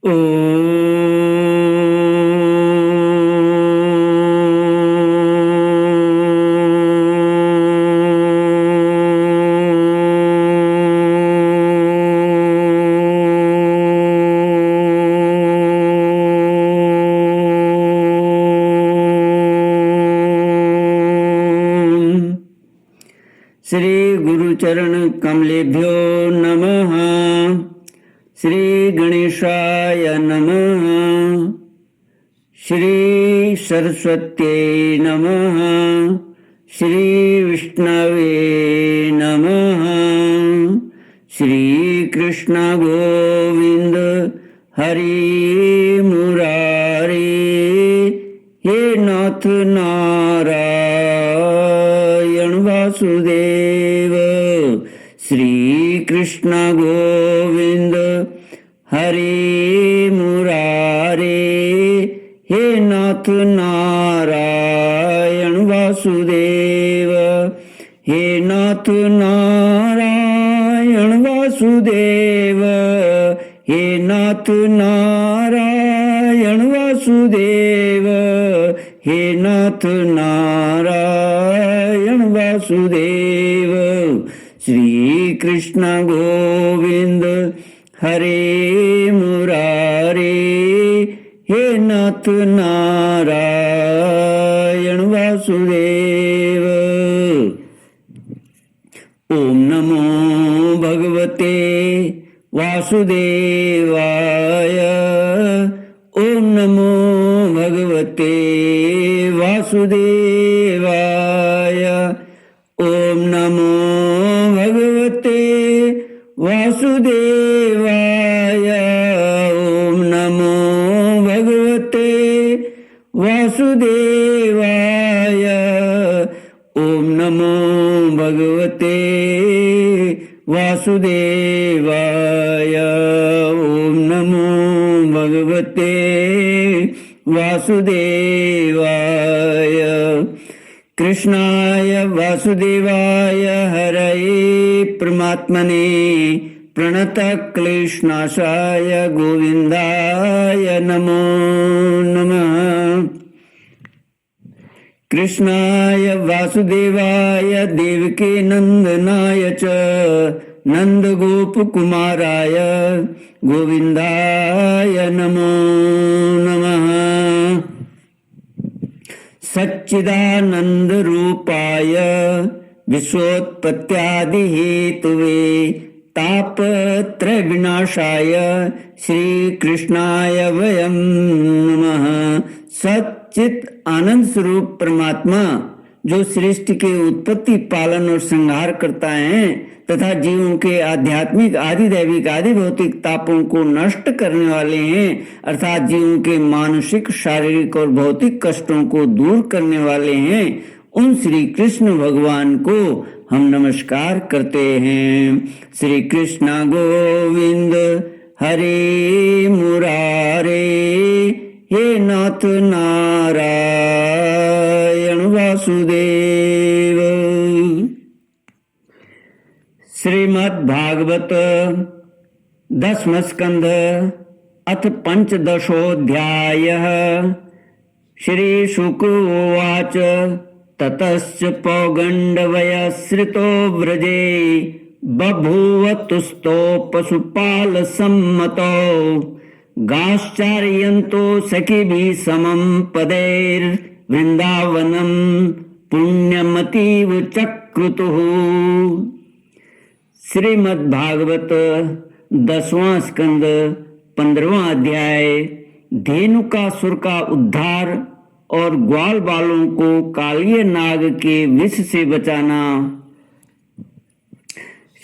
श्री गुरुचरण कमलेभ्यो नमः। श्री गणेशाय नमः। श्री सरस्वत्यै नमः। श्री विष्णवे नमः। श्री कृष्ण गोविंद हरि मुरारी। हे नाथ नारायण वासुदेव। श्री कृष्ण गोविंद हरि मुरारे। हे नाथ नारायण वासुदेव। हे नाथ नारायण वासुदेव। हे नाथ नारायण वासुदेव। हे नाथ नारायण वासुदेव। श्री कृष्ण गोविंद हरे मुरारे। हे नाथ नारायण वासुदेव। ओम नमो भगवते वासुदेवाय। ओम नमो भगवते वासुदेवाय। ओम नमो भगवते वासुदेवाय। ओम नमो भगवते वासुदेवाय। ओम नमो भगवते वासुदेवाय। ओम नमो भगवते वासुदेवाय। कृष्णाय वासुदेवाय हरये परमात्मने प्रणतक्लेशनाशाय गोविन्दाय नमो नमः। कृष्णाय वासुदेवाय देवकी नंदनाय च नंदगोपकुमाराय गोविन्दाय नमो नमः। सच्चिदानंद रूपाय विश्वोत्पत्त्यादि हेतुवे तापत्रय विनाशाय श्री कृष्णाय वयं नमः। सच्चित आनंद स्वरूप परमात्मा जो सृष्टि के उत्पत्ति पालन और संहार करता है तथा जीवों के आध्यात्मिक आदि दैविक आदि भौतिक तापों को नष्ट करने वाले हैं, अर्थात जीवों के मानसिक शारीरिक और भौतिक कष्टों को दूर करने वाले हैं, उन श्री कृष्ण भगवान को हम नमस्कार करते हैं। श्री कृष्ण गोविंद हरे मुरारे। हे नाथ नारायण वासुदेव। श्रीमद् भागवत दशम स्कंध अथ पंचदशोऽध्यायः। श्री शुक उवाच ततश्च पौगण्डवयश्रितो व्रजे बभूव तुस्तो पशुपालसम्मतो गाश्चार्यन्तो सखिभिः समं पदैर्वृन्दावनं पुण्यमतीव चक्रुतुः। श्रीमद्भागवत 10वां स्कंद 15वां अध्याय। धेनुकासुर का उद्धार और ग्वाल बालों को कालिय नाग के विष से बचाना।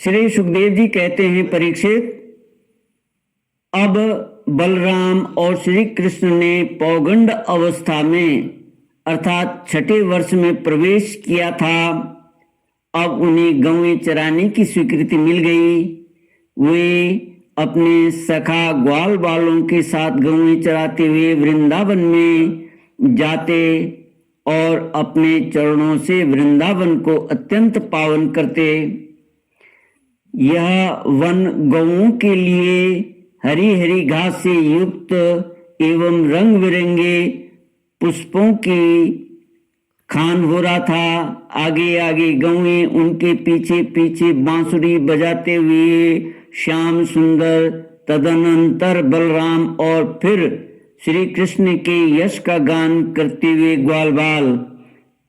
श्री सुखदेव जी कहते हैं, परीक्षित, अब बलराम और श्री कृष्ण ने पौगंड अवस्था में अर्थात छठे वर्ष में प्रवेश किया था। अब उन्हें गौएं चराने की स्वीकृति मिल गई। वे अपने सखा ग्वाल बालों के साथ गौएं चराते हुए वृंदावन में जाते और अपने चरणों से वृंदावन को अत्यंत पावन करते। यह वन गौओं के लिए हरी हरी घास से युक्त एवं रंग बिरंगे पुष्पों की खान हो रहा था। आगे आगे गौएं, उनके पीछे पीछे बांसुरी बजाते हुए श्याम सुंदर, तदनंतर बलराम और फिर श्री कृष्ण के यश का गान करते हुए ग्वाल बाल।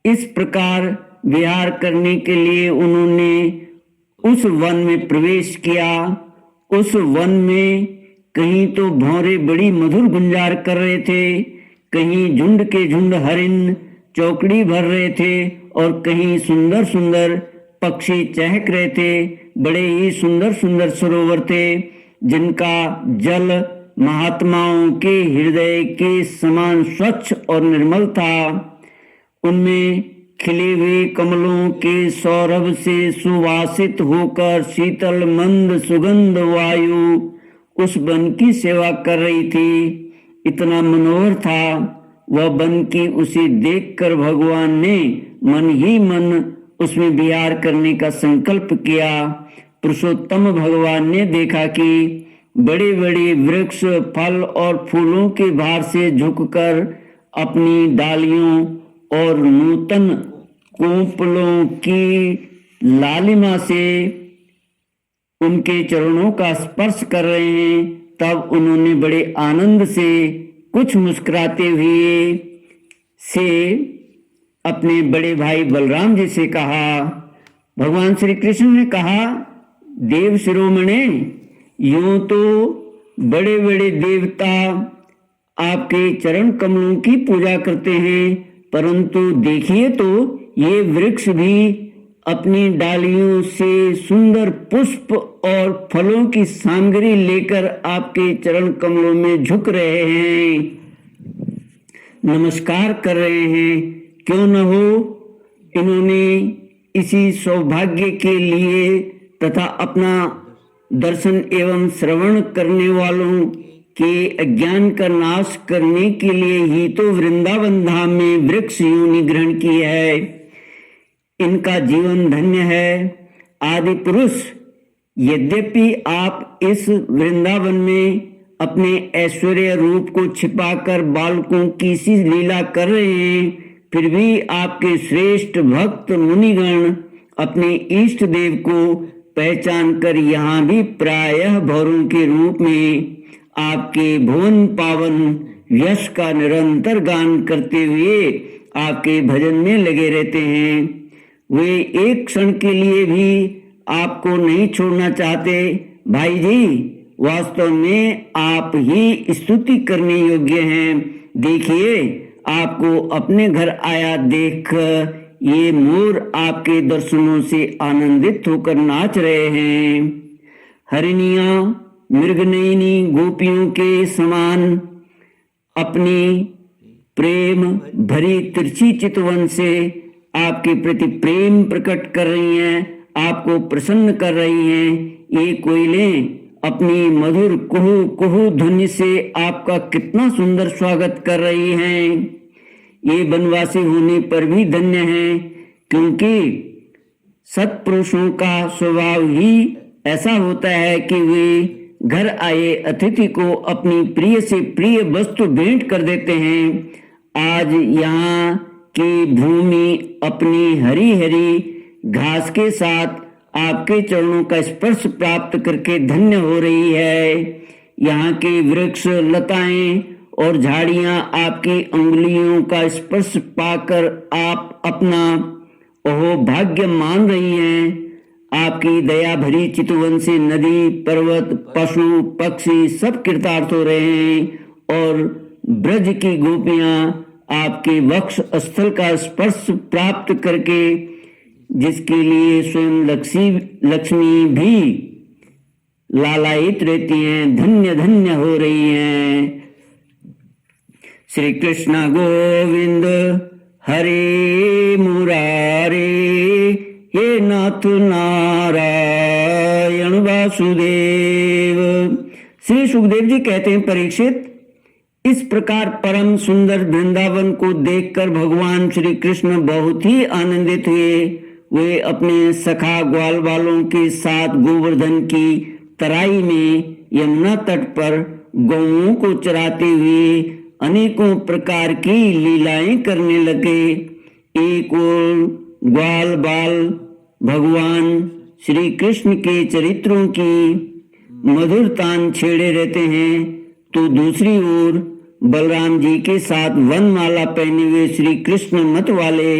इस प्रकार विहार करने के लिए उन्होंने उस वन में प्रवेश किया। उस वन में कहीं तो भौरे बड़ी मधुर गुंजार कर रहे थे, कहीं झुंड के झुंड हरिण चौकड़ी भर रहे थे और कहीं सुंदर सुंदर पक्षी चहक रहे थे। बड़े ही सुंदर सुंदर सरोवर थे जिनका जल महात्माओं के हृदय के समान स्वच्छ और निर्मल था। उनमें खिले हुए कमलों के सौरभ से सुवासित होकर शीतल मंद सुगंध वायु उस वन की सेवा कर रही थी। इतना मनोहर था वह वन की उसे देखकर भगवान ने मन ही मन उसमें विहार करने का संकल्प किया। पुरुषोत्तम भगवान ने देखा कि बड़े बड़े वृक्ष फल और फूलों के भार से झुककर अपनी डालियों और नूतन कोपलों की लालिमा से उनके चरणों का स्पर्श कर रहे हैं। तब उन्होंने बड़े आनंद से कुछ मुस्कुराते हुए से अपने बड़े भाई बलराम जी से कहा। भगवान श्री कृष्ण ने कहा, देव शिरोमणे, यूं तो बड़े बड़े देवता आपके चरण कमलों की पूजा करते हैं, परंतु देखिए तो ये वृक्ष भी अपनी डालियों से सुंदर पुष्प और फलों की सामग्री लेकर आपके चरण कमलों में झुक रहे हैं, नमस्कार कर रहे हैं। क्यों न हो, इन्होंने इसी सौभाग्य के लिए तथा अपना दर्शन एवं श्रवण करने वालों के अज्ञान का नाश करने के लिए ही तो वृंदावन धाम में वृक्ष योनि ग्रहण की है। इनका जीवन धन्य है। आदि पुरुष, यद्यपि आप इस वृंदावन में अपने ऐश्वर्य रूप को छिपाकर बालकों की सी लीला कर रहे हैं, फिर भी आपके श्रेष्ठ भक्त मुनिगण अपने इष्ट देव को पहचान कर यहाँ भी प्रायः भौरों के रूप में आपके भुवन पावन यश का निरंतर गान करते हुए आपके भजन में लगे रहते हैं। वे एक क्षण के लिए भी आपको नहीं छोड़ना चाहते। भाई जी, वास्तव में आप ही स्तुति करने योग्य हैं। देखिए, आपको अपने घर आया देख ये मोर आपके दर्शनों से आनंदित होकर नाच रहे हैं। हरिणियां मृगनयनी गोपियों के समान अपनी प्रेम भरी तिरछी चितवन से आपके प्रति प्रेम प्रकट कर रही हैं, आपको प्रसन्न कर रही हैं। ये कोयलें अपनी मधुर कुहू कुहू ध्वनि से आपका कितना सुंदर स्वागत कर रही हैं। ये वनवासी होने पर भी धन्य हैं, क्योंकि सत्पुरुषों का स्वभाव ही ऐसा होता है कि वे घर आए अतिथि को अपनी प्रिय से प्रिय वस्तु भेंट कर देते हैं। आज यहाँ की भूमि अपनी हरी हरी घास के साथ आपके चरणों का स्पर्श प्राप्त करके धन्य हो रही है। यहाँ के वृक्ष लताएं और झाड़ियां आपकी अंगुलियों का स्पर्श पाकर आप अपना ओहो भाग्य मान रही हैं। आपकी दया भरी चितवन से नदी पर्वत पशु पक्षी सब कृतार्थ हो रहे हैं और ब्रज की गोपियां आपके वक्ष स्थल का स्पर्श प्राप्त करके, जिसके लिए स्वयं लक्ष्मी भी लालायित रहती हैं, धन्य धन्य हो रही हैं। श्री कृष्ण गोविंद हरे मुरारे, हे नाथ नारायण वासुदेव। श्री सुखदेव जी कहते हैं, परीक्षित, इस प्रकार परम सुंदर वृंदावन को देखकर भगवान श्री कृष्ण बहुत ही आनंदित हुए। वे अपने सखा ग्वाल वालों के साथ गोवर्धन की तराई में यमुना तट पर गौओं को चराते हुए अनेकों प्रकार की लीलाएं करने लगे। एक ओर ग्वाल बाल भगवान श्री कृष्ण के चरित्रों की मधुर तान छेड़े रहते हैं, तो दूसरी ओर बलराम जी के साथ वनमाला पहने हुए श्री कृष्ण मत वाले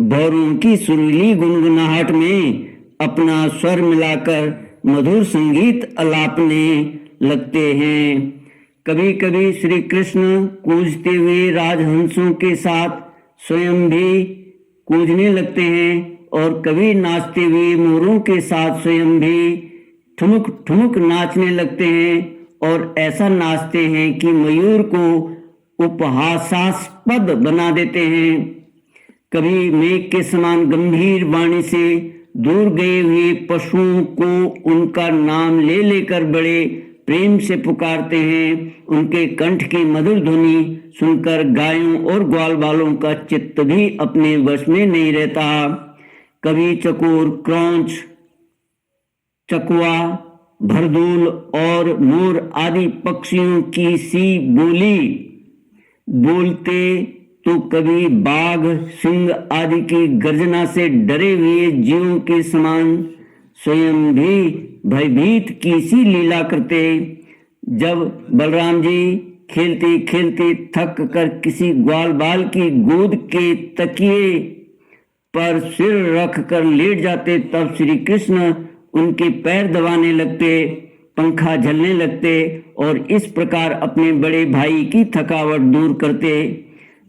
भौरों की सुरीली गुनगुनाहट में अपना स्वर मिलाकर मधुर संगीत अलापने लगते हैं। कभी कभी श्री कृष्ण कूजते हुए राजहंसों के साथ स्वयं भी कूजने लगते हैं और कभी नाचते हुए मोरों के साथ स्वयं भी ठुमुक ठुमुक नाचने लगते हैं और ऐसा नाचते हैं कि मयूर को उपहासास्पद बना देते हैं। कभी मेघ के समान गंभीर वाणी से दूर गए हुए पशुओं को उनका नाम ले लेकर बड़े प्रेम से पुकारते हैं। उनके कंठ की मधुर ध्वनि सुनकर गायों और ग्वाल बालों का चित्त भी अपने वश में नहीं रहता। कभी चकोर, क्रौंच, चकवा, भरदूल और मोर आदि पक्षियों की सी बोली बोलते, तो कभी बाघ, सिंह आदि की गर्जना से डरे हुए जीवों के समान स्वयं भी भयभीत की सी लीला करते। जब बलराम जी खेलते खेलते थक कर किसी ग्वाल बाल की गोद के तकिए पर सिर रख कर लेट जाते, तब श्री कृष्ण उनके पैर दबाने लगते, पंखा झलने लगते और इस प्रकार अपने बड़े भाई की थकावट दूर करते।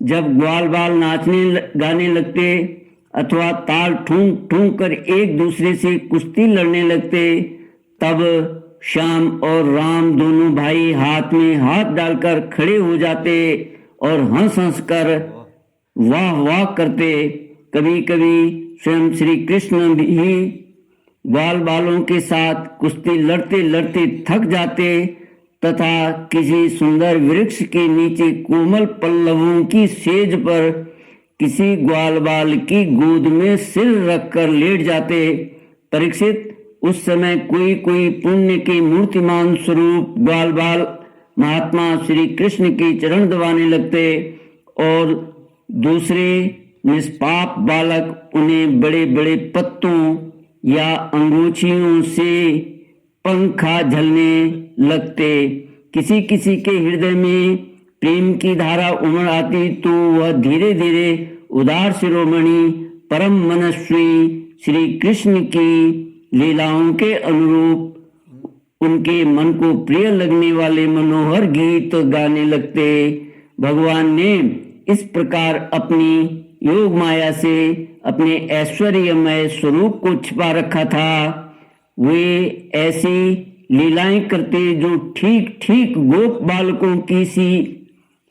जब ग्वाल बाल नाचने गाने लगते अथवा ताल ठूंक ठूंक कर एक दूसरे से कुश्ती लड़ने लगते, तब श्याम और राम दोनों भाई हाथ में हाथ डालकर खड़े हो जाते और हंस हंस कर वाह वाह करते। कभी कभी स्वयं श्री कृष्ण भी ग्वाल बालों के साथ कुश्ती लड़ते लड़ते थक जाते तथा किसी सुंदर वृक्ष के नीचे कोमल पल्लवों की सेज पर किसी ग्वाल बाल की गोद में सिर रखकर लेट जाते। परीक्षित, उस समय कोई कोई पुण्य के मूर्तिमान स्वरूप ग्वाल बाल महात्मा श्री कृष्ण के चरण दबाने लगते और दूसरे निष्पाप बालक उन्हें बड़े बड़े पत्तों या अंगूछियों से पंखा झलने लगते। किसी किसी के हृदय में प्रेम की धारा उमड़ आती तो वह धीरे धीरे उदार शिरोमणि परम मनस्वी श्री कृष्ण की लीलाओं के अनुरूप उनके मन को प्रिय लगने वाले मनोहर गीत गाने लगते। भगवान ने इस प्रकार अपनी योग माया से अपने ऐश्वर्यमय स्वरूप को छिपा रखा था। वे ऐसी लीलाएं करते जो ठीक ठीक गोप बालकों की सी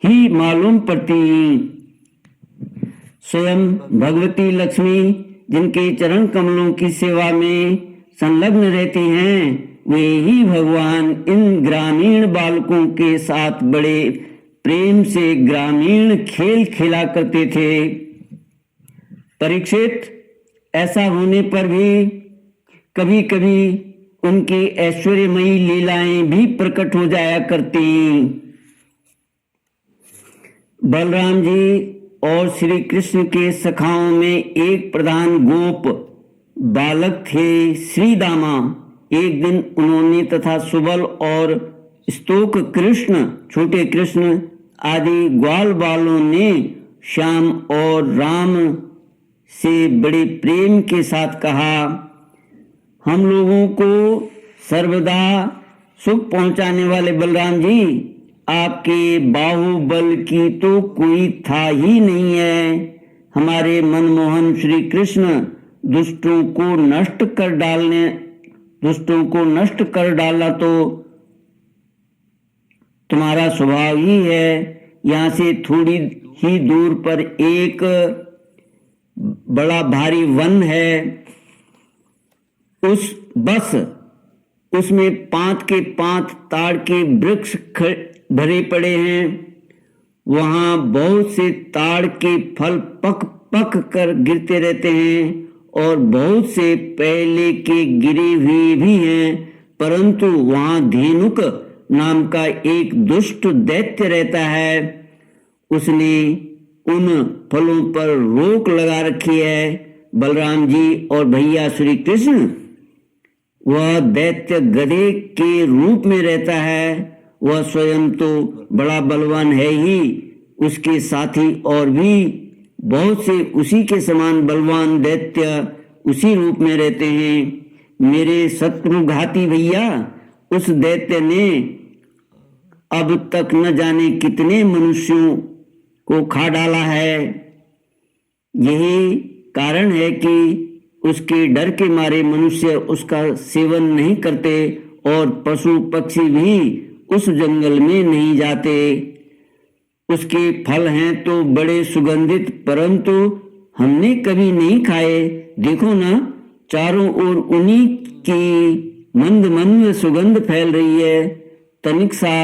ही मालूम पड़ती। स्वयं भगवती लक्ष्मी जिनके चरण कमलों की सेवा में संलग्न रहती हैं, वे ही भगवान इन ग्रामीण बालकों के साथ बड़े प्रेम से ग्रामीण खेल खेला करते थे। परीक्षित, ऐसा होने पर भी कभी कभी उनकी ऐश्वर्यमयी लीलाएं भी प्रकट हो जाया करती। बलराम जी और श्री कृष्ण के सखाओं में एक प्रधान गोप बालक थे, श्रीदामा। एक दिन उन्होंने तथा सुबल और स्तोक कृष्ण, छोटे कृष्ण आदि ग्वाल बालों ने श्याम और राम से बड़े प्रेम के साथ कहा, हम लोगों को सर्वदा सुख पहुंचाने वाले बलराम जी, आपके बाहुबल की तो कोई था ही नहीं है। हमारे मनमोहन श्री कृष्ण दुष्टों को नष्ट कर डाला तो तुम्हारा स्वभाव ही है। यहाँ से थोड़ी ही दूर पर एक बड़ा भारी वन है, उसमें 5 के 5 ताड़ के वृक्ष भरे पड़े हैं। वहां बहुत से ताड़ के फल पक पक कर गिरते रहते हैं और बहुत से पहले के गिरे हुए भी हैं। परंतु वहां धेनुक नाम का एक दुष्ट दैत्य रहता है। उसने उन फलों पर रोक लगा रखी है। बलराम जी और भैया श्री कृष्ण, वह दैत्य गधे के रूप में रहता है। वह स्वयं तो बड़ा बलवान है ही, उसके साथी और भी बहुत से उसी के समान बलवान दैत्य उसी रूप में रहते हैं। मेरे शत्रुघाती भैया, उस दैत्य ने अब तक न जाने कितने मनुष्यों को खा डाला है। यही कारण है कि उसके डर के मारे मनुष्य उसका सेवन नहीं करते और पशु पक्षी भी उस जंगल में नहीं जाते। उसके फल हैं तो बड़े सुगंधित, परंतु हमने कभी नहीं खाए। देखो ना, चारों ओर उन्हीं की मंद मंद सुगंध फैल रही है। तनिक सा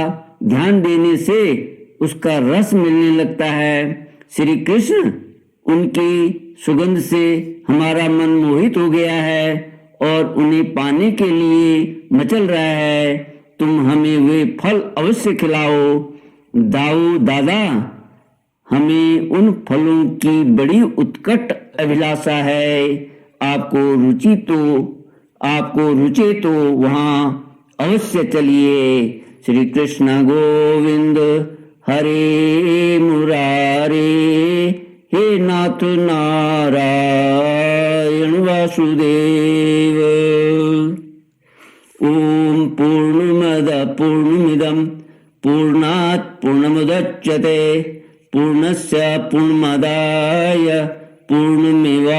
ध्यान देने से उसका रस मिलने लगता है। श्री कृष्ण, उनकी सुगंध से हमारा मन मोहित हो गया है और उन्हें पाने के लिए मचल रहा है। तुम हमें वे फल अवश्य खिलाओ। दाऊ दादा, हमें उन फलों की बड़ी उत्कट अभिलाषा है। आपको रुचि तो वहां अवश्य चलिए। श्री कृष्ण गोविंद हरे मुरारे, हे नाथ नारायण वासुदेव। ओम पूर्णमद पूर्णमिदं पूर्णात् पूर्णमुदच्यते पूर्णस्य पूर्णमादाय पूर्णमेवावशिष्यते।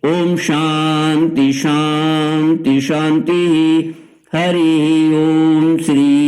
ओम शांति शांति शांति। हरि ओम। श्री